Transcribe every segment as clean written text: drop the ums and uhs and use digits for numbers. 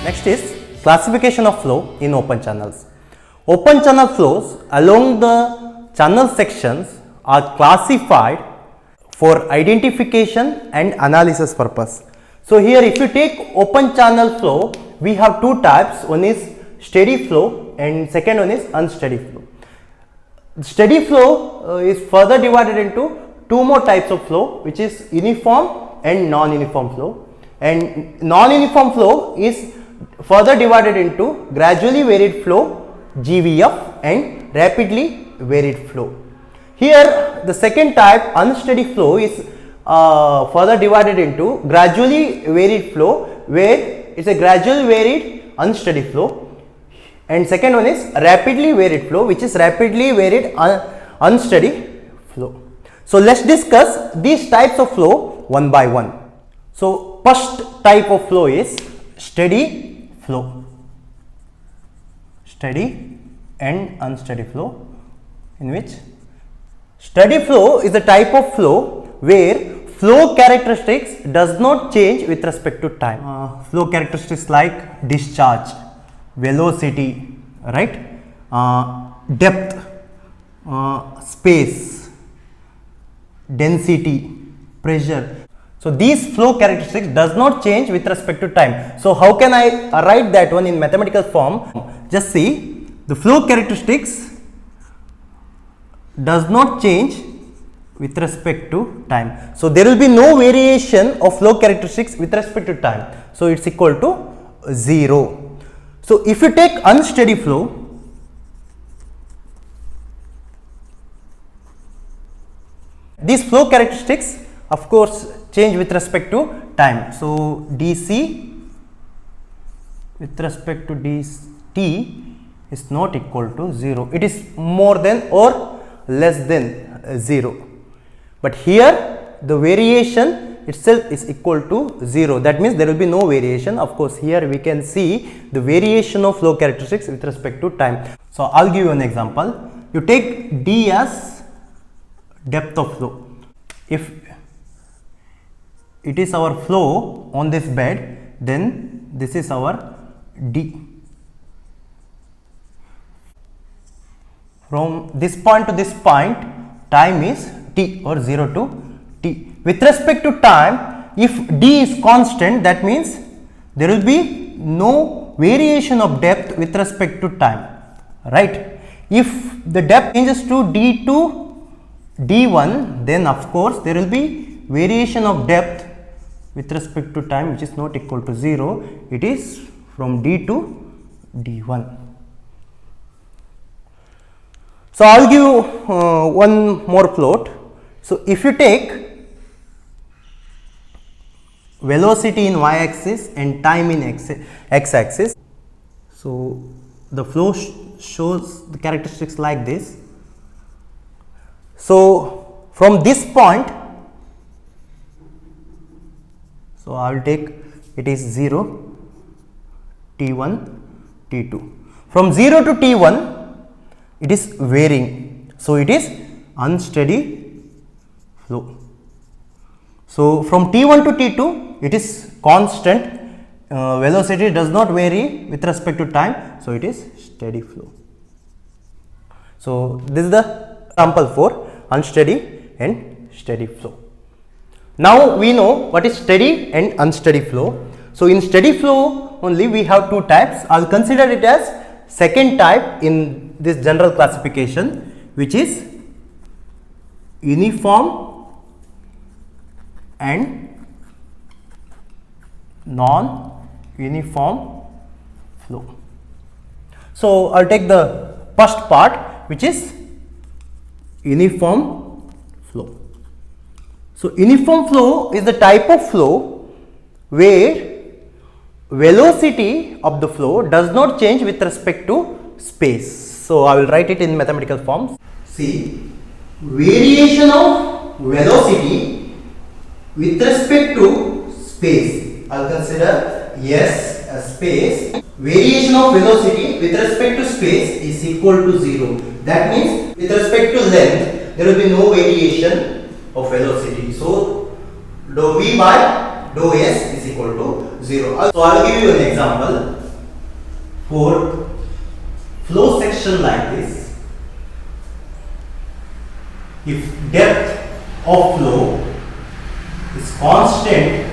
Next is classification of flow in open channels. Open channel flows along the channel sections are classified for identification and analysis purpose. So here if you take open channel flow, we have two types. One is steady flow and second one is unsteady flow. Steady flow is further divided into two more types of flow, which is uniform and non-uniform flow. And non-uniform flow is further divided into gradually varied flow GVF and rapidly varied flow. Here the second type, unsteady flow, is further divided into gradually varied flow, where it's a gradually varied unsteady flow, and second one is rapidly varied flow, which is rapidly varied unsteady flow. So let's discuss these types of flow one by one. So first type of flow is steady flow. Steady and unsteady flow, in which steady flow is the type of flow where flow characteristics does not change with respect to time. Flow characteristics like discharge, velocity, right, depth, space, density, pressure. So these flow characteristics does not change with respect to time. So how can I write that one in mathematical form? Just see, the flow characteristics does not change with respect to time. So there will be no variation of flow characteristics with respect to time. So it's equal to 0. So if you take unsteady flow, these flow characteristics of course change with respect to time. So dc with respect to dt is not equal to 0. It is more than or less than 0. But here the variation itself is equal to 0. That means there will be no variation. Of course, here we can see the variation of flow characteristics with respect to time. So I'll give you an example. You take d as depth of flow. If it is our flow on this bed, then this is our d. From this point to this point, time is t, or 0 to t. With respect to time, if d is constant, that means there will be no variation of depth with respect to time, right? If the depth changes to d2, d1, then of course there will be variation of depth with respect to time, which is not equal to 0. It is from d to d1. So I'll give you one more plot. So if you take velocity in y-axis and time in x-axis, so the flow shows the characteristics like this. So from this point, so I will take, it is 0, t1, t2. From 0 to t1, it is varying. So it is unsteady flow. So from t1 to t2, it is constant. Velocity does not vary with respect to time. So it is steady flow. So this is the example for unsteady and steady flow. Now we know what is steady and unsteady flow. So in steady flow only we have two types. I will consider it as second type in this general classification, which is uniform and non-uniform flow. So I'll take the first part, which is uniform flow. So uniform flow is the type of flow where velocity of the flow does not change with respect to space. So I will write it in mathematical forms. See, variation of velocity with respect to space. I'll consider S as space. Variation of velocity with respect to space is equal to 0. That means with respect to length, there will be no variation of velocity. So dou v by dou S is equal to 0. So I will give you an example. For flow section like this, if depth of flow is constant,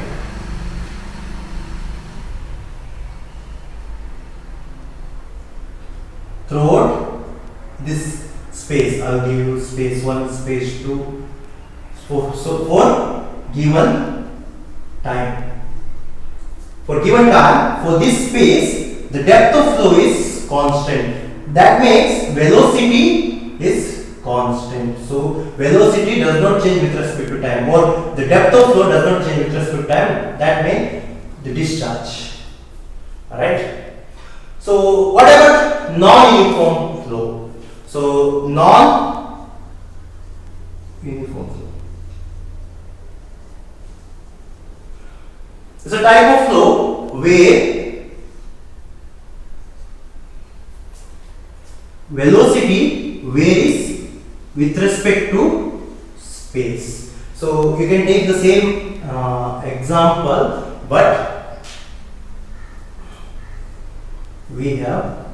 throughout this space, I will give you space 1, space 2, so for given time. For given time, for this space, the depth of flow is constant. That makes velocity is constant. So velocity does not change with respect to time, or the depth of flow does not change with respect to time. That makes the discharge. Alright. So what about non-uniform flow? So non-uniform flow is a type of flow where velocity varies with respect to space. So you can take the same example, but we have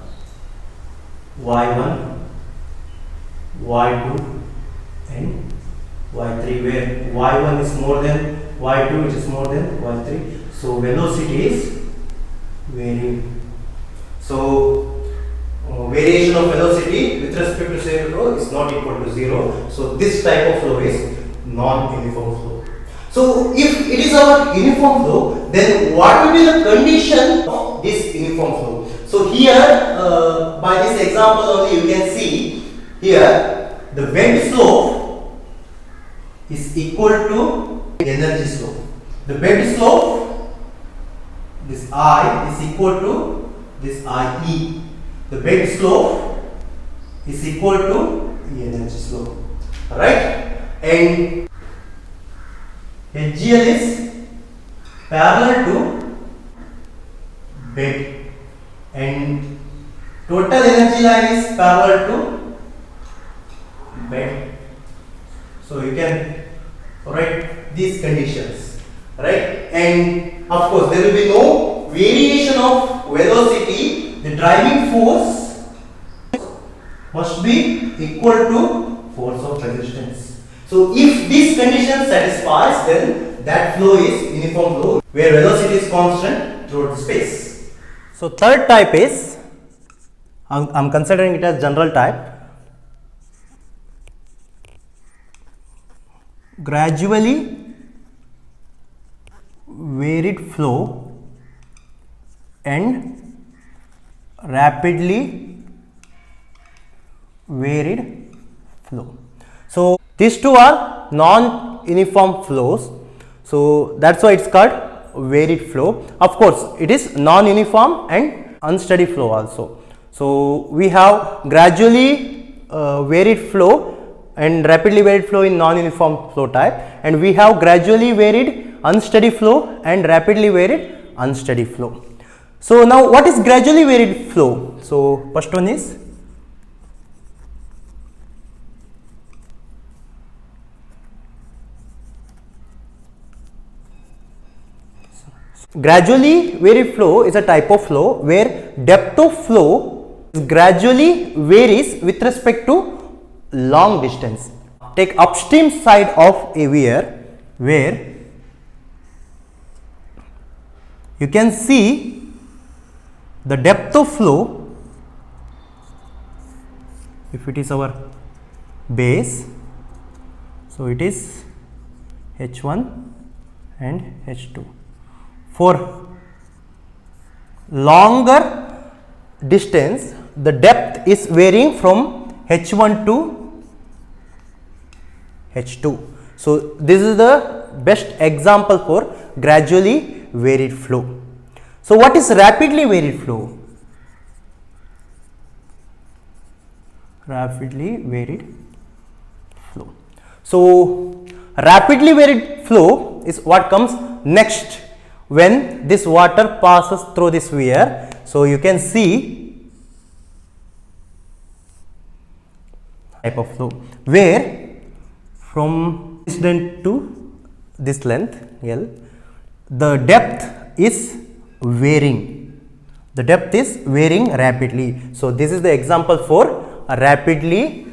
y1, y2 and y3, where y1 is more than y2, which is more than y3. So velocity is varying. So variation of velocity with respect to zero is not equal to 0. So this type of flow is non-uniform flow. So if it is our uniform flow, then what will be the condition of this uniform flow? So here, by this example only, you can see here the bend slope is equal to energy slope. The bend slope, this I is equal to this IE. The bend slope is equal to the energy slope. Alright? And HGL is parallel to bed, and total energy line is parallel to bed. So you can write these conditions, right? And of course there will be no variation of velocity. The driving force must be equal to force of resistance. So if this condition satisfies, then that flow is uniform flow where velocity is constant throughout the space. So third type is, I'm considering it as general type, gradually varied flow and rapidly varied flow. So these two are non-uniform flows, so that's why it's called varied flow. Of course it is non-uniform and unsteady flow also. So we have gradually varied flow and rapidly varied flow in non-uniform flow type, and we have gradually varied unsteady flow and rapidly varied unsteady flow. So now what is gradually varied flow? So first one is gradually varied flow is a type of flow where depth of flow gradually varies with respect to long distance. Take upstream side of a weir where you can see the depth of flow, if it is our base, so it is H1 and H2. For longer distance, the depth is varying from H1 to H2. So this is the best example for gradually varied flow. So what is rapidly varied flow? Rapidly varied flow. So rapidly varied flow is what comes next when this water passes through this weir. So you can see type of flow where from this length to this length L, the depth is varying. The depth is varying rapidly. So this is the example for a rapidly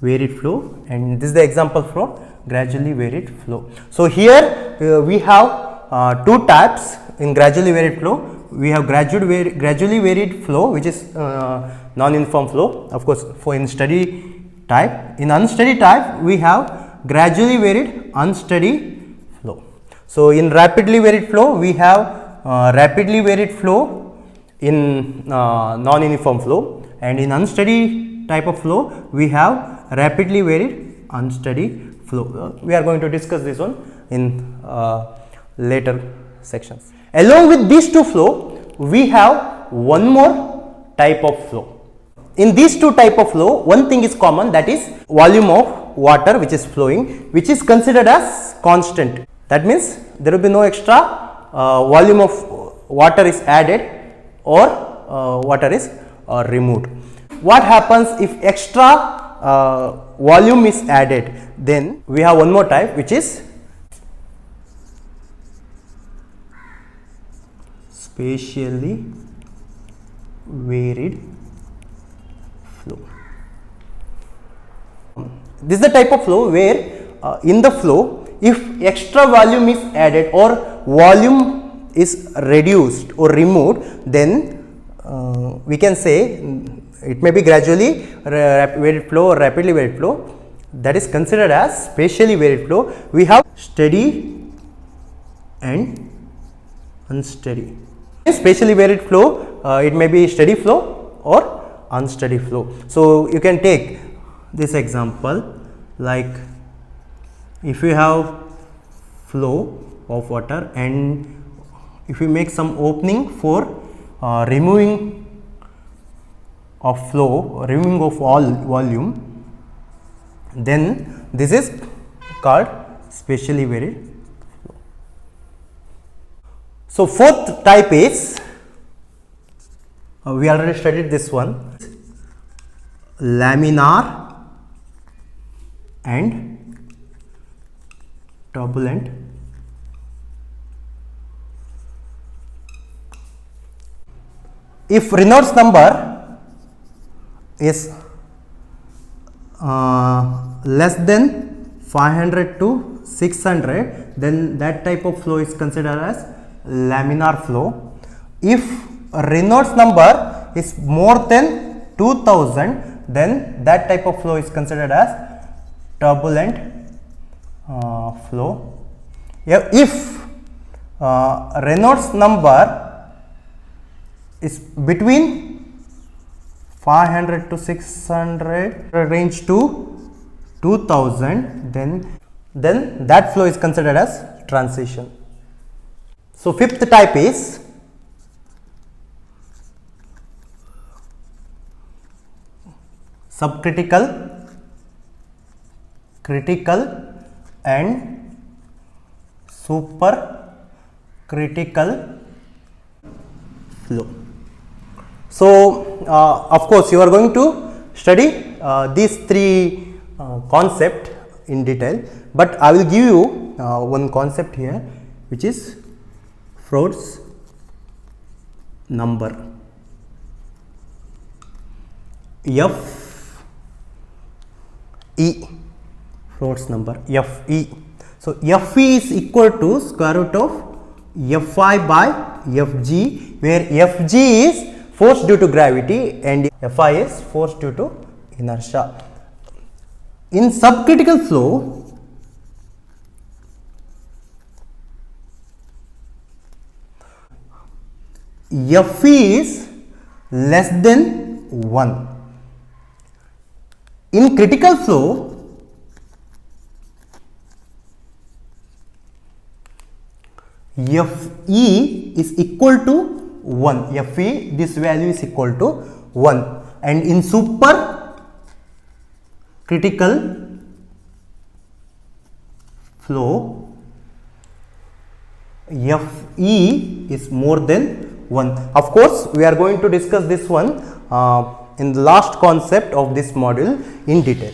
varied flow, and this is the example for gradually varied flow. So here we have two types in gradually varied flow. We have gradually varied flow, which is non-uniform flow, of course, for in steady type. In unsteady type, we have gradually varied unsteady flow. So in rapidly varied flow, we have rapidly varied flow in non-uniform flow, and in unsteady type of flow, we have rapidly varied unsteady flow. We are going to discuss this one in later sections. Along with these two flow, we have one more type of flow. In these two type of flow, one thing is common, that is volume of water which is flowing, which is considered as constant. That means there will be no extra volume of water is added or water is removed. What happens if extra volume is added? Then we have one more type, which is spatially varied flow. This is the type of flow where in the flow, if extra volume is added or volume is reduced or removed, then we can say it may be gradually varied flow or rapidly varied flow. That is considered as spatially varied flow. We have steady and unsteady. Spatially varied flow, it may be steady flow or unsteady flow. So you can take this example, like if you have flow of water and if you make some opening for removing of flow, removing of all volume, then this is called spatially varied flow. So fourth type is, we already studied this one, laminar and turbulent. If Reynolds number is less than 500 to 600, then that type of flow is considered as laminar flow. If Reynolds number is more than 2000, then that type of flow is considered as turbulent flow. If Reynolds number is between 500 to 600 range to 2000, then that flow is considered as transition. So fifth type is subcritical, critical and supercritical flow. So of course you are going to study these three concepts in detail, but I will give you one concept here, which is Froude's number. Fe, Froude's number, Fe. So Fe is equal to square root of Fi by Fg, where Fg is force due to gravity and Fi is force due to inertia. In subcritical flow, Fe is less than 1. In critical flow, Fe is equal to 1. Fe, this value is equal to 1. And in super critical flow, Fe is more than 1. Of course, we are going to discuss this one in the last concept of this module in detail.